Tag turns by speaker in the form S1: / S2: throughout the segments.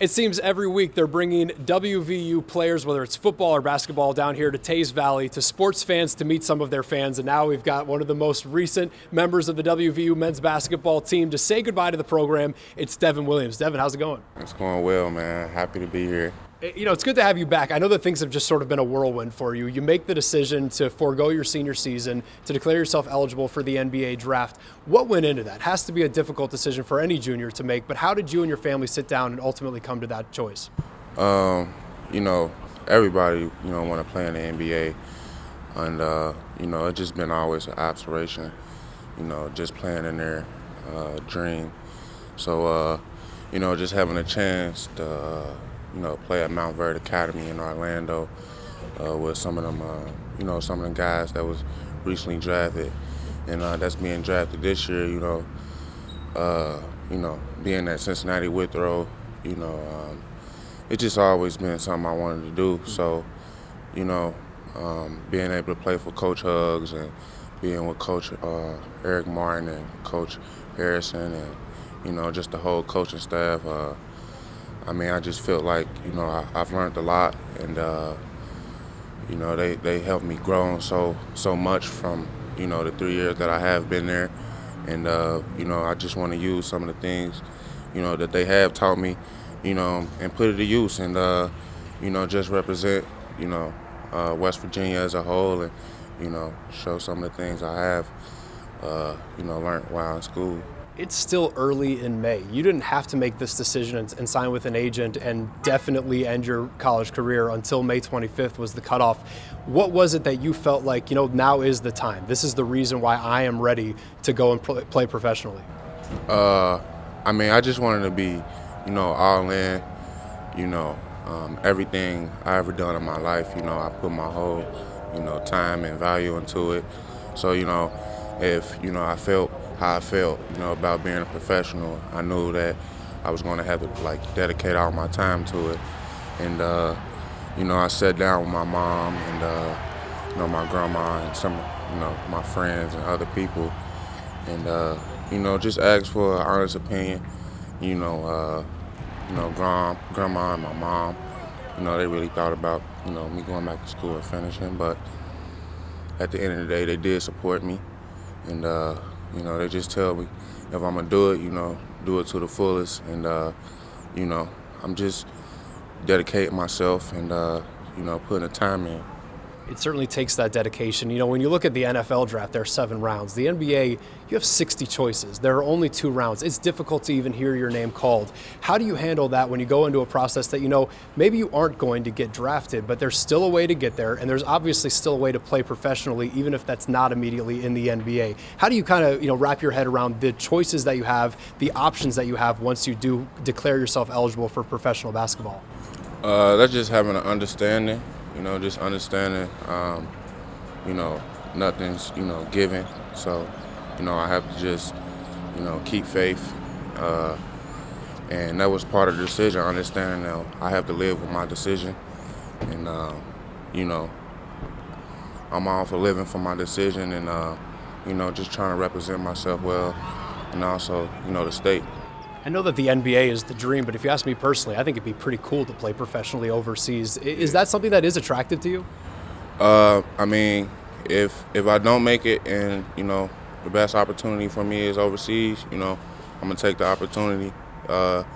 S1: It seems every week they're bringing WVU players, whether it's football or basketball, down here to Tays Valley, to sports fans to meet some of their fans. And now we've got one of the most recent members of the WVU men's basketball team to say goodbye to the program. It's Devin Williams. Devin, how's it going?
S2: It's going well, man. Happy to be here.
S1: You know, it's good to have you back. I know that things have just sort of been a whirlwind for you. You make the decision to forego your senior season, to declare yourself eligible for the NBA draft. What went into that? It has to be a difficult decision for any junior to make, but how did you and your family sit down and ultimately come to that choice?
S2: You know, everybody, want to play in the NBA. And, it's just been always an aspiration, just playing in their dream. So, just having a chance to, play at Mount Verde Academy in Orlando with some of them, some of the guys that was recently drafted, and that's being drafted this year. Being at Cincinnati Withrow, it's just always been something I wanted to do. So, being able to play for Coach Huggs and being with Coach Eric Martin and Coach Harrison and just the whole coaching staff. I just feel like, I've learned a lot, and, they helped me grow so much from, the 3 years that I have been there. And, I just want to use some of the things, that they have taught me, and put it to use and, just represent, West Virginia as a whole and, show some of the things I have, learned while in school.
S1: It's still early in May. You didn't have to make this decision and sign with an agent and definitely end your college career until May 25th was the cutoff. What was it that you felt like, now is the time? This is the reason why I am ready to go and play professionally.
S2: I just wanted to be, all in, everything I ever done in my life, I put my whole, time and value into it. So, if, I felt how I felt, about being a professional, I knew that I was going to have to, dedicate all my time to it. And, I sat down with my mom and, my grandma and some, my friends and other people and, just asked for an honest opinion. Grandma and my mom, they really thought about, me going back to school and finishing. But at the end of the day, they did support me. And, they just tell me if I'm going to do it, do it to the fullest. And, I'm just dedicating myself and, putting the time in.
S1: It certainly takes that dedication. When you look at the NFL draft, there are 7 rounds. The NBA, you have 60 choices. There are only 2 rounds. It's difficult to even hear your name called. How do you handle that when you go into a process that, maybe you aren't going to get drafted, but there's still a way to get there, and there's obviously still a way to play professionally, even if that's not immediately in the NBA? How do you kind of, wrap your head around the choices that you have, the options that you have once you do declare yourself eligible for professional basketball?
S2: That's just having an understanding. Just understanding, nothing's, given. So, I have to just, keep faith. And that was part of the decision, understanding that I have to live with my decision. And, I'm all for living for my decision and, just trying to represent myself well and also, the state.
S1: I know that the NBA is the dream, but if you ask me personally, I think it'd be pretty cool to play professionally overseas. Is that something that is attractive to you?
S2: If I don't make it and, the best opportunity for me is overseas, I'm going to take the opportunity. At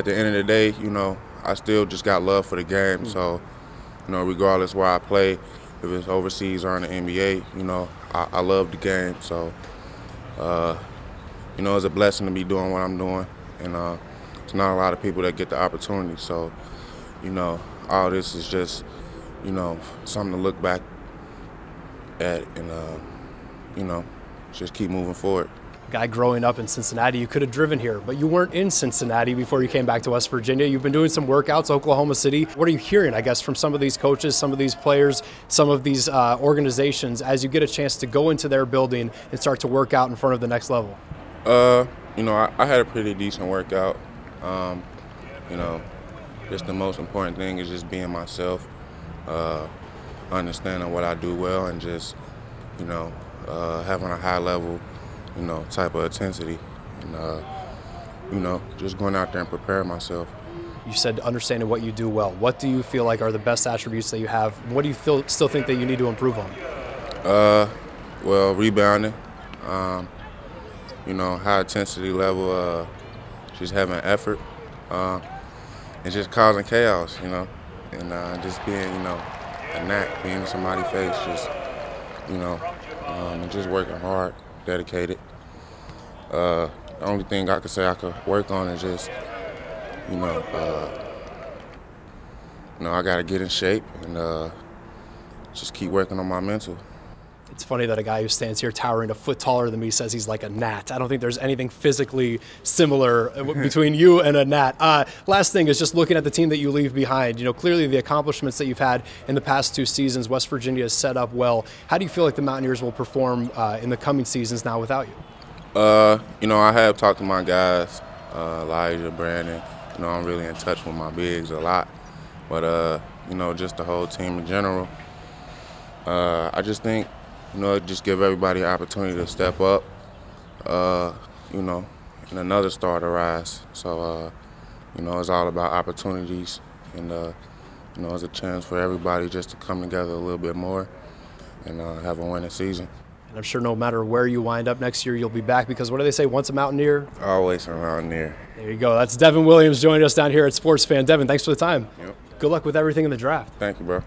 S2: the end of the day, I still just got love for the game. So, regardless where I play, if it's overseas or in the NBA, I love the game. So, it's a blessing to be doing what I'm doing, and it's not a lot of people that get the opportunity. So, all this is just, something to look back at and, just keep moving forward.
S1: Guy growing up in Cincinnati, you could have driven here, but you weren't in Cincinnati before you came back to West Virginia. You've been doing some workouts, Oklahoma City. What are you hearing, I guess, from some of these coaches, some of these players, some of these organizations as you get a chance to go into their building and start to work out in front of the next level?
S2: I had a pretty decent workout. Just the most important thing is just being myself, understanding what I do well, and just, having a high level, type of intensity, and, just going out there and preparing myself.
S1: You said understanding what you do well. What do you feel like are the best attributes that you have? What do you still think that you need to improve on?
S2: Well, rebounding, you know, high intensity level, just having effort, and just causing chaos, you know, and just being, you know, a knack, being in somebody's face, just, you know, and just working hard, dedicated. The only thing I could say I could work on is just, you know, I got to get in shape and just keep working on my mental.
S1: It's funny that a guy who stands here towering a foot taller than me says he's like a gnat. I don't think there's anything physically similar between you and a gnat. Last thing is just looking at the team that you leave behind. You know, clearly the accomplishments that you've had in the past 2 seasons, West Virginia has set up well. How do you feel like the Mountaineers will perform in the coming seasons now without you?
S2: You know, I have talked to my guys, Elijah, Brandon. You know, I'm really in touch with my bigs a lot. But, you know, just the whole team in general. I just think, you know, just give everybody an opportunity to step up, you know, and another star to rise. So, you know, it's all about opportunities, and, you know, it's a chance for everybody just to come together a little bit more and have a winning season.
S1: And I'm sure no matter where you wind up next year, you'll be back because what do they say, once a Mountaineer?
S2: Always a Mountaineer.
S1: There you go. That's Devin Williams joining us down here at Sports Fan. Devin, thanks for the time.
S2: Yep.
S1: Good luck with everything in the draft.
S2: Thank you, bro.